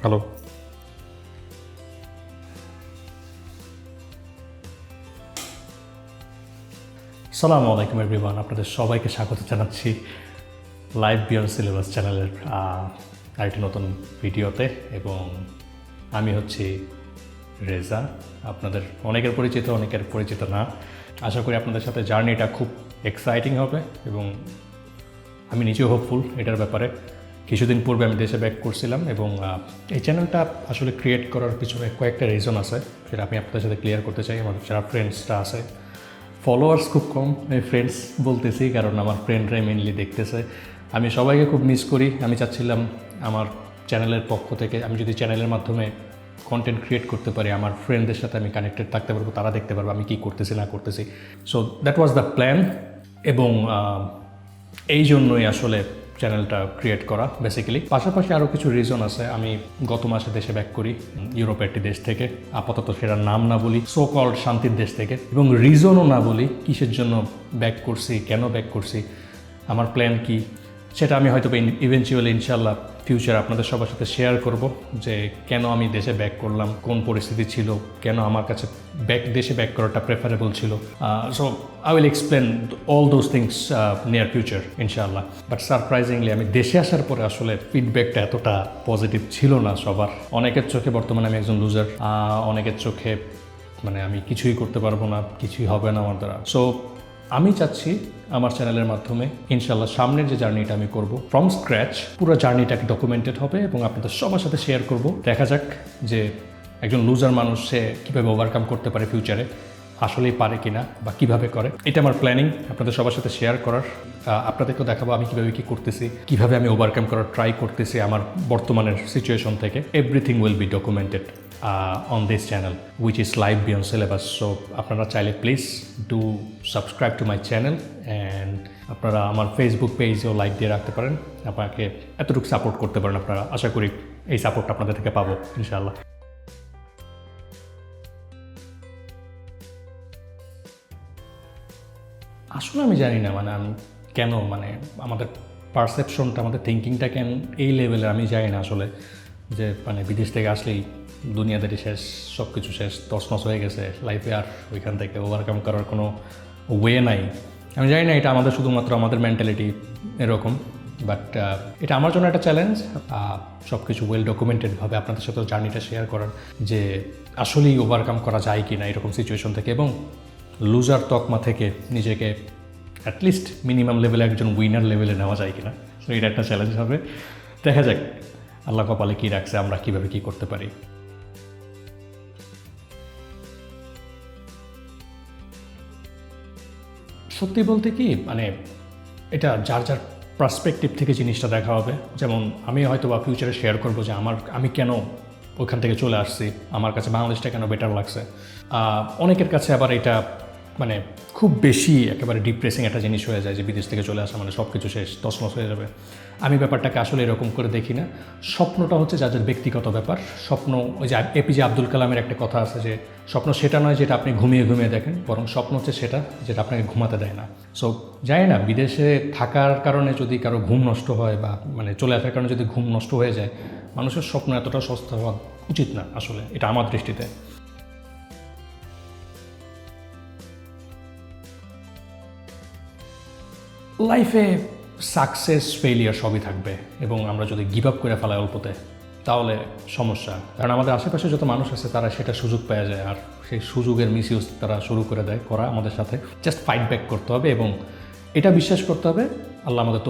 Hello. আসসালামু আলাইকুম everyone, আপনাদের সবাইকে স্বাগত জানাচ্ছি লাইভ বিয়ন্ড সিলেবাস চ্যানেলের আরেকটি নতুন ভিডিওতে। এবং আমি হচ্ছি রেজা, আপনাদের অনেকের পরিচিত, অনেকের পরিচিত না। আশা করি আপনাদের সাথে জার্নিটা খুব এক্সাইটিং হবে এবং আমি নিজেও হোপফুল এটার ব্যাপারে। কিছুদিন পূর্বে আমি দেশে ব্যাক করছিলাম এবং এই চ্যানেলটা আসলে ক্রিয়েট করার পিছনে কয়েকটা রিজন আছে, সেটা আমি আপনাদের সাথে ক্লিয়ার করতে চাই। আমার যারা ফ্রেন্ডসরা আছে, ফলোয়ার্স খুব কম, আমি ফ্রেন্ডস বলতেছি কারণ আমার ফ্রেন্ডরাই মেনলি দেখতেছে। আমি সবাইকে খুব মিস করি। আমি চাচ্ছিলাম আমার চ্যানেলের পক্ষ থেকে আমি যদি চ্যানেলের মাধ্যমে কন্টেন্ট ক্রিয়েট করতে পারি, আমার ফ্রেন্ডদের সাথে আমি কানেক্টেড থাকতে পারবো, তারা দেখতে পারবো আমি কী করতেছি না করতেছি। So that was the plan এবং এই জন্যই আসলে চ্যানেলটা ক্রিয়েট করা বেসিক্যালি। পাশাপাশি আরও কিছু রিজন আছে। আমি গত মাসে দেশে ব্যাক করি ইউরোপের একটি দেশ থেকে, আপাতত সেটার নাম না বলি, সো কল্ড শান্তির দেশ থেকে, এবং রিজনও না বলি কিসের জন্য ব্যাক করছি, কেন ব্যাক করছি, আমার প্ল্যান কি, সেটা আমি হয়তো ইভেনচুয়ালি ইনশাল্লাহ ফিউচার আপনাদের সবার সাথে শেয়ার করব যে কেন আমি দেশে ব্যাক করলাম, কোন পরিস্থিতি ছিল, কেন আমার কাছে দেশে ব্যাক করাটা প্রেফারেবল ছিল। So I will explain all those things near future ইনশাআল্লাহ। বাট সারপ্রাইজিংলি আমি দেশে আসার পরে আসলে ফিডব্যাকটা এতটা পজিটিভ ছিল না সবার। অনেকের চোখে বর্তমানে আমি একজন লুজার, অনেকের চোখে মানে আমি কিছুই করতে পারবো না, কিছুই হবে না আমার দ্বারা। সো আমি চাচ্ছি আমার চ্যানেলের মাধ্যমে ইনশাল্লাহ সামনের যে জার্নিটা আমি করব ফ্রম স্ক্র্যাচ, পুরো জার্নিটাকে ডকুমেন্টেড হবে এবং আপনাদের সবার সাথে শেয়ার করব। দেখা যাক যে একজন লুজার মানুষ সে কীভাবে ওভারকাম করতে পারে ফিউচারে, আসলেই পারে কিনা বা কীভাবে করে। এটা আমার প্ল্যানিং আপনাদের সবার সাথে শেয়ার করার। আপনাদেরকেও দেখাবো আমি কীভাবে কী করতেছি, কীভাবে আমি ওভারকাম করার ট্রাই করতেছি আমার বর্তমানের সিচুয়েশন থেকে। Everything will be documented on this channel which is live beyond syllabus. So আপনারা চাইলে please do subscribe to my channel and আপনারা আমার ফেসবুক পেজেও লাইক দিয়ে রাখতে পারেন, আপনাকে এতটুকু সাপোর্ট করতে পারেন আপনারা। আশা করি এই সাপোর্টটা আপনাদের থেকে পাবো ইনশাআল্লাহ। আসলে আমি জানি না মানে আমি কেন মানে আমাদের পারসেপশনটা, আমাদের থিঙ্কিংটা কেন এই লেভেলের আমি জানি না আসলে। যে মানে বিদেশ থেকে আসলেই দুনিয়াদারি শেষ, সব কিছু শেষ, তছনছ হয়ে গেছে লাইফে, আর ওইখান থেকে ওভারকাম করার কোনো ওয়ে নাই। আমি জানি না এটা আমাদের শুধুমাত্র আমাদের মেন্টালিটি এরকম, বাট এটা আমার জন্য একটা চ্যালেঞ্জ সব কিছু ওয়েল ডকুমেন্টেডভাবে আপনাদের সাথে জার্নিটা শেয়ার করার, যে আসলেই ওভারকাম করা যায় কি না এরকম সিচুয়েশন থেকে, এবং লুজার তকমা থেকে নিজেকে অ্যাটলিস্ট মিনিমাম লেভেলে একজন উইনার লেভেলে নেওয়া যায় কিনা। সো এটা একটা চ্যালেঞ্জ হবে। দেখা যাক আল্লাহ কপালে কী রাখছে, আমরা কীভাবে কী করতে পারি। সত্যি বলতে কি মানে এটা যার যার পার্সপেক্টিভ থেকে জিনিসটা দেখা হবে। যেমন আমি হয়তো বা ফিউচারে শেয়ার করবো যে আমি কেন ওইখান থেকে চলে আসছি, আমার কাছে বাংলাদেশটা কেন বেটার লাগছে। অনেকের কাছে আবার এটা মানে খুব বেশি একেবারে ডিপ্রেসিং একটা জিনিস হয়ে যায় যে বিদেশ থেকে চলে আসা মানে সব কিছু শেষ, তছনছ হয়ে যাবে। আমি ব্যাপারটাকে আসলে এরকম করে দেখি না। স্বপ্নটা হচ্ছে যাদের ব্যক্তিগত ব্যাপার। স্বপ্ন ওই যে এপিজে আব্দুল কালামের একটা কথা আছে যে স্বপ্ন সেটা নয় যেটা আপনি ঘুমিয়ে ঘুমিয়ে দেখেন, বরং স্বপ্ন হচ্ছে সেটা যেটা আপনাকে ঘুমাতে দেয় না। সো জানি না বিদেশে থাকার কারণে যদি কারো ঘুম নষ্ট হয় বা মানে চলে আসার কারণে যদি ঘুম নষ্ট হয়ে যায়, মানুষের স্বপ্ন এতটা সস্তা হওয়া উচিত না আসলে, এটা আমার দৃষ্টিতে। লাইফে সাকসেস ফেলিয়ার সবই থাকবে এবং আমরা যদি গিভ আপ করে ফেলাই অল্পতে তাহলে সমস্যা। কারণ আমাদের আশেপাশে যত মানুষ আছে তারা সেটা সুযোগ পাওয়া যায়, আর সেই সুযোগের মিসইউজ তারা শুরু করে দেয় করা আমাদের সাথে। জাস্ট ফাইট ব্যাক করতে হবে এবং এটা বিশ্বাস করতে হবে আল্লাহ আমাদের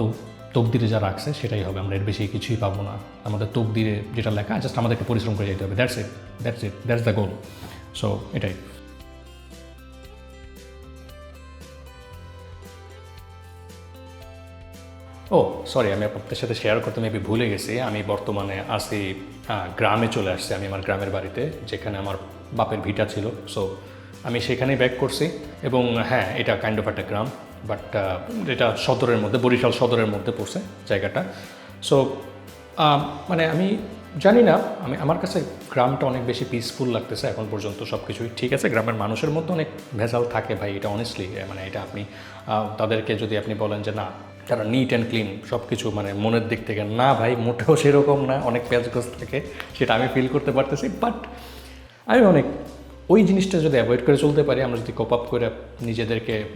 তকদিরে যা রাখছে সেটাই হবে, আমরা এর বেশি কিছুই পাবো না। আমাদের তকদিরে যেটা লেখা জাস্ট আমাদেরকে পরিশ্রম করে যেতে হবে। That's the goal. সো এটাই। ও সরি, আমি আপনাদের সাথে শেয়ার করতে মেবি ভুলে গেছি। আমি বর্তমানে আসি গ্রামে চলে আসছি, আমি আমার গ্রামের বাড়িতে যেখানে আমার বাপের ভিটা ছিল। সো আমি সেখানেই ব্যাক করছি এবং হ্যাঁ এটা কাইন্ড অফ একটা গ্রাম, বাট এটা সদরের মধ্যে, বরিশাল সদরের মধ্যে পড়ছে জায়গাটা। সো মানে আমি জানি না, আমার কাছে গ্রামটা অনেক বেশি পিসফুল লাগতেছে এখন পর্যন্ত। সব কিছুই ঠিক আছে, গ্রামের মানুষের মধ্যে অনেক ভেজাল থাকে ভাই, এটা অনেস্টলি মানে এটা আপনি তাদেরকে যদি আপনি বলেন যে না তারা নিট অ্যান্ড ক্লিন সব কিছু, মানে মনের দিক থেকে না ভাই, মোটেও সেরকম না, অনেক প্যাচগোছ থাকে, সেটা আমি ফিল করতে পারতেছি। বাট আমি অনেক ওই জিনিসটা যদি অ্যাভয়েড করে চলতে পারি, আমরা যদি কোপ আপ করে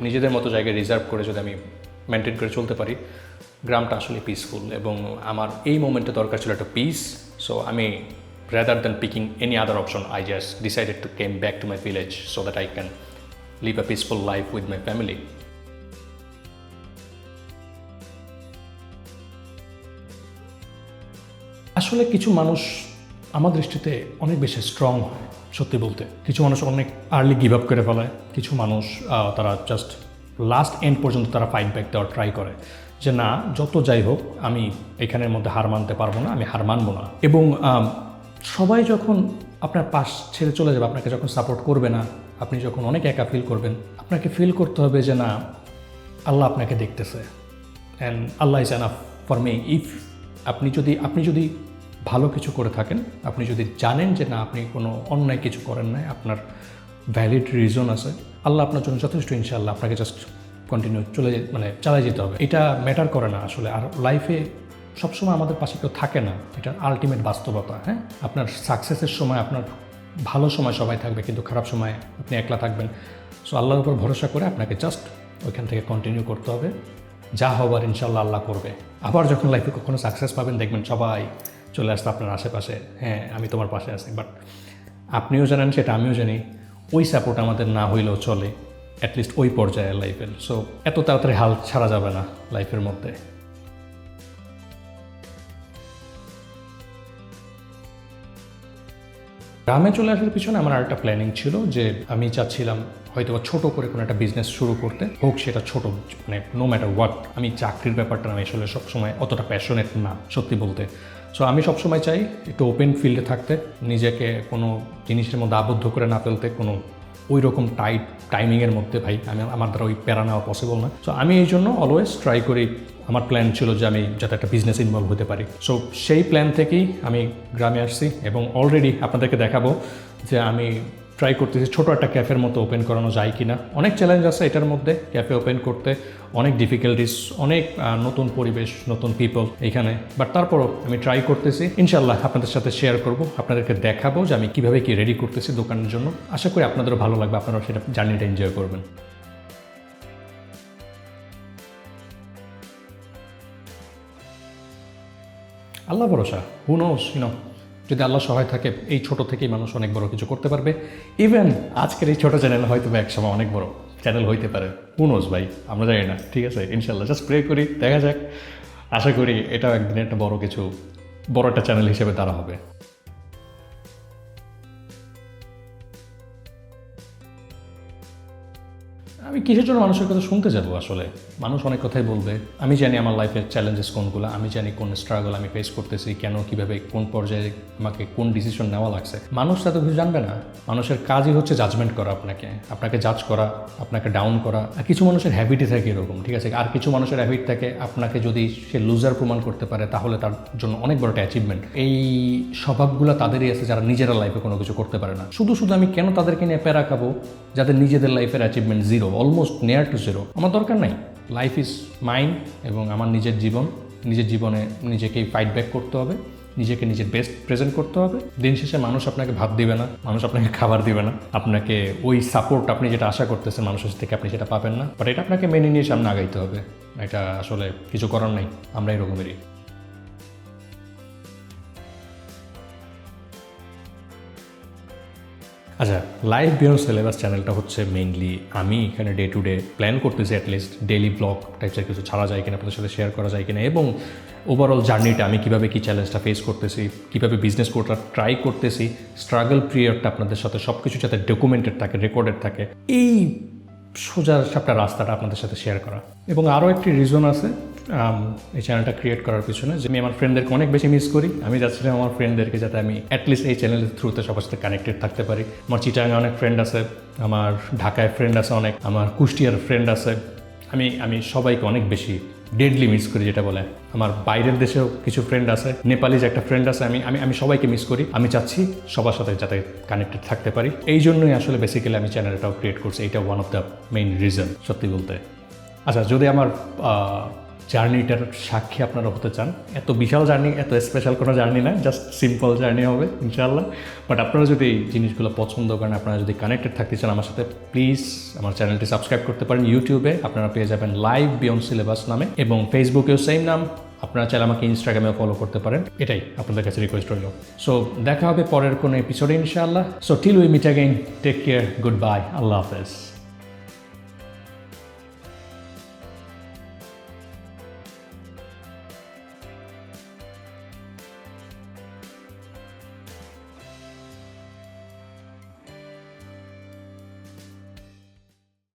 নিজেদের মতো জায়গায় রিজার্ভ করে যদি আমি মেনটেন করে চলতে পারি, গ্রামটা আসলে পিসফুল। এবং আমার এই মোমেন্টে দরকার ছিল একটা পিস। সো আমি rather than picking any other option, I just decided to came back to my village so that I can live a peaceful life with my family. আসলে কিছু মানুষ আমার দৃষ্টিতে অনেক বেশি স্ট্রং হয়, সত্যি বলতে। কিছু মানুষ অনেক আর্লি গিভ আপ করে ফেলায়, কিছু মানুষ তারা জাস্ট লাস্ট এন্ড পর্যন্ত তারা ফাইট ব্যাক দেওয়ার ট্রাই করে, যে না যত যাই হোক আমি এখানের মধ্যে হার মানতে পারবো না, আমি হার মানবো না। এবং সবাই যখন আপনার পাশ ছেড়ে চলে যাবে, আপনাকে যখন সাপোর্ট করবে না, আপনি যখন অনেক একা ফিল করবেন, আপনাকে ফিল করতে হবে যে না আল্লাহ আপনাকে দেখতেছে, and Allah is enough for me. If আপনি যদি ভালো কিছু করে থাকেন, আপনি যদি জানেন যে না আপনি কোনো অন্যায় কিছু করেন নাই, আপনার ভ্যালিড রিজন আছে, আল্লাহ আপনার জন্য যথেষ্ট। ইনশাআল্লাহ আপনাকে জাস্ট কন্টিনিউ চালাই যেতে হবে। এটা ম্যাটার করে না আসলে। আর লাইফে সবসময় আমাদের পাশে কেউ থাকে না, এটা আলটিমেট বাস্তবতা। হ্যাঁ, আপনার সাকসেসের সময় আপনার ভালো সময় সবাই থাকবে, কিন্তু খারাপ সময় আপনি একলা থাকবেন। সো আল্লাহর উপর ভরসা করে আপনাকে জাস্ট ওইখান থেকে কন্টিনিউ করতে হবে। যা হবার ইনশাআল্লাহ আল্লাহ করবে। আবার যখন লাইফে কখনো সাকসেস পাবেন, দেখবেন সবাই চলে আসতে আপনার আশেপাশে, হ্যাঁ আমি তোমার পাশে আছি। বাট আপনিও জানেন, সেটা আমিও জানি, ওই সাপোর্ট আমাদের না হইলেও চলে, অ্যাটলিস্ট ওই পর্যায়ে লাইফের। সো এত তাড়াতাড়ি হাল ছাড়া যাবে না লাইফের মধ্যে। গ্রামে চলে আসার পিছনে আমার আরেকটা প্ল্যানিং ছিল, যে আমি চাচ্ছিলাম হয়তো ছোটো করে কোনো একটা বিজনেস শুরু করতে, হোক সেটা ছোটো, মানে নো ম্যাটার হোয়াট। আমি চাকরির ব্যাপারটা আমি আসলে সবসময় অতটা প্যাশনেট না, সত্যি বলতে। সো আমি সবসময় চাই একটু ওপেন ফিল্ডে থাকতে, নিজেকে কোনো জিনিসের মধ্যে আবদ্ধ করে না ফেলতে, কোনো ওই রকম টাইমিংয়ের মধ্যে ভাই আমার দ্বারা ওই প্যারা নেওয়া পসিবল না। সো আমি এই জন্য অলওয়েজ ট্রাই করি, আমার প্ল্যান ছিল যে আমি যাতে একটা বিজনেস ইনভলভ হতে পারি। সো সেই প্ল্যান থেকেই আমি গ্রামে আসছি, এবং অলরেডি আপনাদেরকে দেখাবো যে আমি ট্রাই করতেছি ছোটো একটা ক্যাফের মতো ওপেন করানো যায় কি না। অনেক চ্যালেঞ্জ আছে এটার মধ্যে, ক্যাফে ওপেন করতে অনেক ডিফিকাল্টিস, অনেক নতুন পরিবেশ, নতুন পিপল এখানে। বাট তারপরও আমি ট্রাই করতেছি, ইনশাল্লাহ আপনাদের সাথে শেয়ার করব, আপনাদেরকে দেখাবো যে আমি কীভাবে কি রেডি করতেছি দোকানের জন্য। আশা করি আপনাদেরও ভালো লাগবে, আপনারাও সেটা জার্নিটা এনজয় করবেন। আল্লাহ ভরসা, হু নোস, যদি আল্লাহ সহায় থাকে, এই ছোট থেকেই মানুষ অনেক বড় কিছু করতে পারবে। ইভেন আজকের এই ছোটো চ্যানেল হয়তো একসময় অনেক বড় চ্যানেল হইতে পারে, হু নোস ভাই, আমরা জানি না। ঠিক আছে, ইনশাল্লাহ জাস্ট প্রে করি, দেখা যাক। আশা করি এটাও একদিন একটা বড় একটা চ্যানেল হিসেবে দাঁড়া হবে। আমি কিসের জন্য মানুষের কথা শুনতে যাবো? আসলে মানুষ অনেক কথাই বলবে। আমি জানি আমার লাইফের চ্যালেঞ্জেস কোনগুলো, আমি জানি কোন স্ট্রাগল আমি ফেস করতেছি, কেন, কীভাবে, কোন পর্যায়ে আমাকে কোন ডিসিশন নেওয়া লাগছে। মানুষ তাতে কিছু জানবে না। মানুষের কাজই হচ্ছে জাজমেন্ট করা, আপনাকে জাজ করা, আপনাকে ডাউন করা। আর কিছু মানুষের হ্যাবিটই থাকে এরকম, ঠিক আছে। আর কিছু মানুষের হ্যাবিট থাকে, আপনাকে যদি সে লুজার প্রমাণ করতে পারে, তাহলে তার জন্য অনেক বড় একটা অ্যাচিভমেন্ট। এই স্বভাবগুলো তাদেরই আছে যারা নিজেরা লাইফে কোনো কিছু করতে পারে না। শুধু আমি কেন তাদেরকে নিয়ে প্যারা খাবো, যাদের নিজেদের লাইফের achievement zero, almost near to zero. আমার দরকার নাই। লাইফ ইজ মাইন্ড, এবং আমার নিজের জীবনে নিজেকেই ফাইট ব্যাক করতে হবে, নিজের বেস্ট প্রেজেন্ট করতে হবে। দিন শেষে মানুষ আপনাকে ভাত দিবে না, মানুষ আপনাকে খাবার দিবে না, আপনাকে ওই সাপোর্ট আপনি যেটা আশা করতেছেন মানুষের থেকে আপনি সেটা পাবেন না। বাট এটা আপনাকে মেনে নিয়ে সামনে আগাইতে হবে, এটা আসলে কিছু করার নেই, আমরা এরকমেরই। আচ্ছা, লাইফ বিয়ন্ড সিলেবাস চ্যানেলটা হচ্ছে মেইনলি আমি এখানে ডে টু ডে প্ল্যান করতেছি, অ্যাটলিস্ট ডেইলি ব্লগ টাইপসের কিছু ছাড়া যায় কিনা, আপনাদের সাথে শেয়ার করা যায় কিনা, এবং ওভারঅল জার্নিটা আমি কীভাবে কী চ্যালেঞ্জটা ফেস করতেছি, কীভাবে বিজনেস করতে ট্রাই করতেছি, স্ট্রাগল পিরিয়ডটা আপনাদের সাথে সব কিছু যাতে ডকুমেন্টেড থাকে, রেকর্ডেড থাকে, এই সোজা সাপটা রাস্তাটা আপনাদের সাথে শেয়ার করা। এবং আরও একটি রিজন আছে এই চ্যানেলটা ক্রিয়েট করার পিছনে, যে আমি আমার ফ্রেন্ডদেরকে অনেক বেশি মিস করি। আমি যাচ্ছিলাম আমার ফ্রেন্ডদেরকে যাতে আমি অ্যাটলিস্ট এই চ্যানেলের থ্রুতে সবার সাথে কানেক্টেড থাকতে পারি। আমার চিটাগাঙে অনেক ফ্রেন্ড আছে, আমার ঢাকায় ফ্রেন্ড আছে অনেক, আমার কুষ্টিয়ার ফ্রেন্ড আছে। আমি সবাইকে অনেক বেশি ডেডলি মিস করি, যেটা বলে। আমার বাইরের দেশেও কিছু ফ্রেন্ড আছে, নেপালিজ একটা ফ্রেন্ড আছে। আমি সবাইকে মিস করি। আমি চাচ্ছি সবার সাথে যাতে কানেক্টেড থাকতে পারি। এই জন্যই আসলে বেসিক্যালি আমি চ্যানেলটাও ক্রিয়েট করছি। এইটা one of the main reason, সত্যি বলতে। আচ্ছা, যদি আমার জার্নিটার সাক্ষী আপনারা হতে চান। এত বিশাল জার্নি, এত স্পেশাল কোনো জার্নি না, জাস্ট সিম্পল জার্নি হবে ইনশাআল্লাহ। বাট আপনারা যদি এই জিনিসগুলো পছন্দ করেন, আপনারা যদি কানেক্টেড থাকতে চান আমার সাথে, প্লিজ আমার চ্যানেলটি সাবস্ক্রাইব করতে পারেন। ইউটিউবে আপনারা পেয়ে যাবেন লাইভ বিয়ন্ড সিলেবাস নামে, এবং ফেসবুকেও সেম নাম। আপনারা চাইলে আমাকে ইনস্টাগ্রামেও ফলো করতে পারেন। এটাই আপনাদের কাছে রিকোয়েস্ট রইল। সো দেখা হবে পরের কোনো এপিসোডে ইনশাআল্লাহ। So till we meet again, take care, good bye, আল্লাহ হাফেজ।